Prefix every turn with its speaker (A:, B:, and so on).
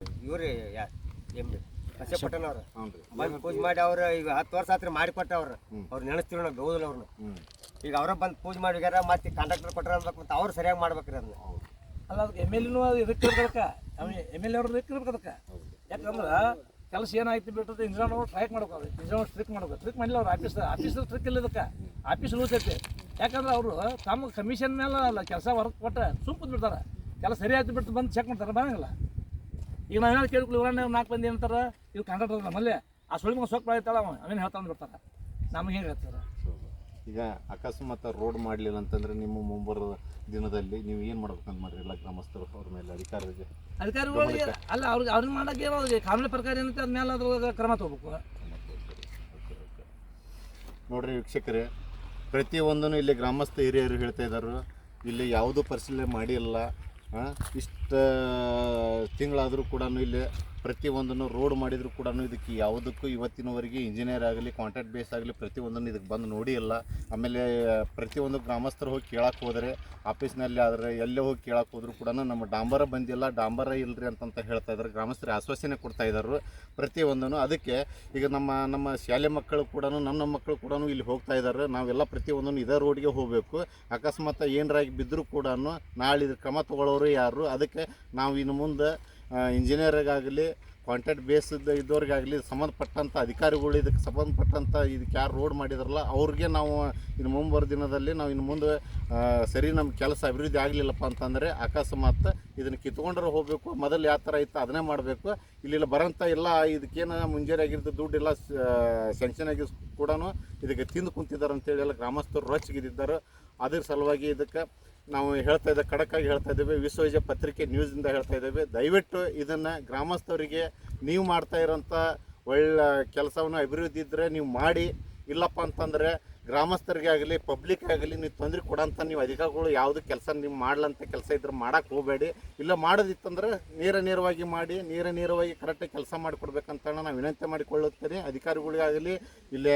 A: ಇವ್ರಿ ಯಾರು M D ಕಶ್ಯಪಟ್ಟನ ಅವ್ರು
B: ಹ್ಞೂ ರೀ
A: ಬಂದು ಪೂಜೆ ಮಾಡಿ ಅವ್ರು ಈಗ 10 ವರ್ಷ ಆತ್ರಿ ಮಾಡಿ ಕೊಟ್ಟವ್ರು ಅವ್ರು ನೆನೆಸ್ತೀವಿ ನಾವು ಬೆಳೆದಿಲ್ಲ ಅವ್ರನ್ನ ಈಗ ಅವರ ಬಂದು ಪೂಜೆ ಮಾಡಿಗ್ಯಾರ ಮತ್ತೆ ಕಾಂಟ್ರಾಕ್ಟರ್ ಕೊಟ್ಟರೆ ಅನ್ಬೇಕು ಮತ್ತು ಅವ್ರು ಸರಿಯಾಗಿ ಮಾಡ್ಬೇಕ್ರಿ ಅದನ್ನ
C: ಅಲ್ಲ ಅದಕ್ಕೆ ಎಮ್ ಎಲ್ ಎನೂ ಇದಕ್ಕೆ ಇರ್ಬೇಕ ಎಮ್ ಎಲ್ ಎ ಅವ್ರದ್ದು ಇದಕ್ಕೆ ಇರ್ಬೇಕು ಅದಕ್ಕೆ ಯಾಕಂದ್ರೆ ಕೆಲಸ ಏನಾಯ್ತು ಬಿಟ್ಟರೆ ಇಂಜಿನಿಯರ್ ಅವ್ರು ಟ್ರೈಕ್ ಮಾಡ್ಬೇಕು ಇಂಜಿನಿಯರ್ ಸ್ಟ್ರಿಕ್ ಮಾಡ್ಬೇಕು ಸ್ಟ್ರಿಕ್ ಮಾಡಿಲ್ಲ ಅವ್ರು ಆಫೀಸ್ ಸ್ಟ್ರಿಕ್ ಇಲ್ಲ ಇದಕ್ಕೆ ಆಫೀಸ್ ಲೂಸ್ ಐತಿ ಯಾಕಂದ್ರೆ ಅವರು ತಮ್ಮ ಕಮಿಷನ್ ಮೇಲೆ ಅಲ್ಲ ಕೆಲಸ ವರ್ಕ್ ಕೊಟ್ಟು ಸುಮ್ಮ ಬಿಡ್ತಾರೆ ಕೆಲಸ ಸರಿ ಆಯ್ತು ಬಿಟ್ಟು ಬಂದು ಚೆಕ್ ಮಾಡ್ತಾರೆ ಬರೋಂಗಿಲ್ಲ ಈಗ ನಾವೇನಾದ್ರು ಕೇಳ್ಕೊಳ್ಳಿ ಇವರನ್ನೇ 4 ಮಂದಿ ಏನಂತಾರೆ ಇದು ಕಾಂಟ್ರಾಕ್ಟರ್ ನಮ್ಮಲ್ಲಿ ಆ ಸುಳಿ ಮಗ ಸೊಕ್ಕ ಆಯ್ತಲ್ಲ ಅವೇನು ಹೇಳ್ತಾನೆ ಬಿಡ್ತಾರೆ ನಮಗೆ ಹೆಂಗೆ ಹೇಳ್ತಾರೆ.
B: ಈಗ ಅಕಸ್ಮಾತ್ ರೋಡ್ ಮಾಡಲಿಲ್ಲ ಅಂತಂದ್ರೆ ನಿಮ್ಮ ಮುಂಬರುವ ದಿನದಲ್ಲಿ ನೀವು ಏನು ಮಾಡ್ಬೇಕಂತ ಮಾಡ್ರಿ ಎಲ್ಲ ಗ್ರಾಮಸ್ಥರು ಅವ್ರ ಮೇಲೆ
C: ಅಧಿಕಾರಿಗಳಿಗೆ ಅಲ್ಲ ಅವ್ರಿಗೆ ಮಾಡೋಕೆ ಏನೋ ಕಾನೂನು ಪ್ರಕಾರ ಏನಂತೆ ಅದ್ಮೇಲೆ ಅದ್ರ ಕ್ರಮ ತಗೋಬೇಕು.
B: ನೋಡ್ರಿ ವೀಕ್ಷಕರೇ, ಪ್ರತಿಯೊಂದನ್ನು ಇಲ್ಲಿ ಗ್ರಾಮಸ್ಥ ಹಿರಿಯರು ಹೇಳ್ತಾ ಇದ್ದಾರೆ, ಇಲ್ಲಿ ಯಾವುದೂ ಪರಿಶೀಲನೆ ಮಾಡಿಲ್ಲ. ಇಷ್ಟು ತಿಂಗಳಾದರೂ ಕೂಡ ಇಲ್ಲಿ ಪ್ರತಿಯೊಂದನ್ನು ರೋಡ್ ಮಾಡಿದರೂ ಕೂಡ ಇದಕ್ಕೆ ಯಾವುದಕ್ಕೂ ಇವತ್ತಿನವರೆಗೆ ಇಂಜಿನಿಯರ್ ಆಗಲಿ ಕಾಂಟ್ರಾಕ್ಟ್ ಬೇಸ್ ಆಗಲಿ ಪ್ರತಿಯೊಂದನ್ನು ಇದಕ್ಕೆ ಬಂದು ನೋಡಿ ಇಲ್ಲ. ಆಮೇಲೆ ಪ್ರತಿಯೊಂದು ಗ್ರಾಮಸ್ಥರು ಹೋಗಿ ಕೇಳಕ್ಕೆ ಹೋದರೆ ಆಫೀಸ್ನಲ್ಲಿ ಆದರೆ ಎಲ್ಲೇ ಹೋಗಿ ಕೇಳಕ್ಕೆ ಹೋದರೂ ಕೂಡ ನಮ್ಮ ಡಾಂಬರ ಬಂದಿಲ್ಲ, ಡಾಂಬರ ಇಲ್ಲರಿ ಅಂತಂತ ಹೇಳ್ತಾ ಇದ್ದಾರೆ. ಗ್ರಾಮಸ್ಥರು ಆಶ್ವಾಸನೆ ಕೊಡ್ತಾ ಇದ್ದಾರೆ ಪ್ರತಿಯೊಂದನ್ನು. ಅದಕ್ಕೆ ಈಗ ನಮ್ಮ ಶಾಲೆ ಮಕ್ಕಳು ಕೂಡ ನಮ್ಮ ಮಕ್ಕಳು ಕೂಡ ಇಲ್ಲಿ ಹೋಗ್ತಾ ಇದ್ದಾರೆ. ನಾವೆಲ್ಲ ಪ್ರತಿಯೊಂದನ್ನು ಇದೇ ರೋಡ್ಗೆ ಹೋಗಬೇಕು. ಅಕಸ್ಮಾತ್ ಏನರಾಗಿ ಬಿದ್ದರೂ ಕೂಡ ನಾಳೆ ಇದ್ರ ಕ್ರಮ ತೊಗೊಳ್ಳೋರು ಯಾರು. ಅದಕ್ಕೆ ನಾವು ಇನ್ನು ಮುಂದೆ ಇಂಜಿನಿಯರಿಗಾಗಲಿ ಕಾಂಟ್ರಾಕ್ಟ್ ಬೇಸ್ದ ಇದ್ದವ್ರಿಗಾಗಲಿ ಸಂಬಂಧಪಟ್ಟಂಥ ಅಧಿಕಾರಿಗಳು ಇದಕ್ಕೆ ಸಂಬಂಧಪಟ್ಟಂಥ ಇದಕ್ಕೆ ಯಾರು ರೋಡ್ ಮಾಡಿದಾರಲ್ಲ ಅವ್ರಿಗೆ ನಾವು ಇನ್ನು ಮುಂಬರೋ ದಿನದಲ್ಲಿ ನಾವು ಇನ್ನು ಮುಂದೆ ಸರಿ ನಮ್ಮ ಕೆಲಸ ಅಭಿವೃದ್ಧಿ ಆಗಲಿಲ್ಲಪ್ಪ ಅಂತಂದರೆ ಅಕಸ್ಮಾತ್ ಇದನ್ನು ಕಿತ್ಕೊಂಡ್ರೆ ಹೋಗಬೇಕು. ಮೊದಲು ಯಾವ ಥರ ಇತ್ತು ಅದನ್ನೇ ಮಾಡಬೇಕು. ಇಲ್ಲೆಲ್ಲ ಬರೋಂಥ ಎಲ್ಲ ಇದಕ್ಕೇನು ಮುಂಜಾನೆ ಆಗಿರ್ತ ದುಡ್ಡೆಲ್ಲ ಸ್ಯಾಂಕ್ಷನ್ ಆಗಿ ಕೂಡ ಇದಕ್ಕೆ ತಿಂದು ಕುಂತಿದ್ದಾರೆ ಅಂತೇಳಿ ಎಲ್ಲ ಗ್ರಾಮಸ್ಥರು ರೊಚ್ಚಿಗಿದ್ದಾರೆ. ಅದ್ರ ಸಲುವಾಗಿ ಇದಕ್ಕೆ ನಾವು ಹೇಳ್ತಾ ಇದ್ದೇವೆ, ಖಡಕ್ಕಾಗಿ ಹೇಳ್ತಾ ಇದ್ದೇವೆ, ವಿಶ್ವವಿಜಯ ಪತ್ರಿಕೆ ನ್ಯೂಸಿಂದ ಹೇಳ್ತಾ ಇದ್ದೇವೆ, ದಯವಿಟ್ಟು ಇದನ್ನು ಗ್ರಾಮಸ್ಥರಿಗೆ ನೀವು ಮಾಡ್ತಾ ಇರೋಂಥ ಒಳ್ಳೆ ಕೆಲಸವನ್ನು ಅಭಿವೃದ್ಧಿ ಇದ್ದರೆ ನೀವು ಮಾಡಿ. ಇಲ್ಲಪ್ಪ ಅಂತಂದರೆ ಗ್ರಾಮಸ್ಥರಿಗೆ ಆಗಲಿ ಪಬ್ಲಿಕ್ ಆಗಲಿ ನೀವು ತೊಂದರೆ ಕೊಡೋಂಥ ನೀವು ಅಧಿಕಾರಿಗಳು ಯಾವುದು ಕೆಲಸ ನೀವು ಮಾಡ್ಲಂಥ ಕೆಲಸ ಇದ್ರೆ ಮಾಡೋಕ್ಕೆ ಹೋಗಬೇಡಿ. ಇಲ್ಲ ಮಾಡೋದಿತ್ತಂದ್ರೆ ನೇರವಾಗಿ ಮಾಡಿ, ನೇರವಾಗಿ ಕರೆಕ್ಟಾಗಿ ಕೆಲಸ ಮಾಡಿಕೊಡ್ಬೇಕಂತ ನಾನು ವಿನಂತಿ ಮಾಡಿಕೊಳ್ಳುತ್ತೇನೆ. ಅಧಿಕಾರಿಗಳಿಗಾಗಲಿ ಇಲ್ಲೇ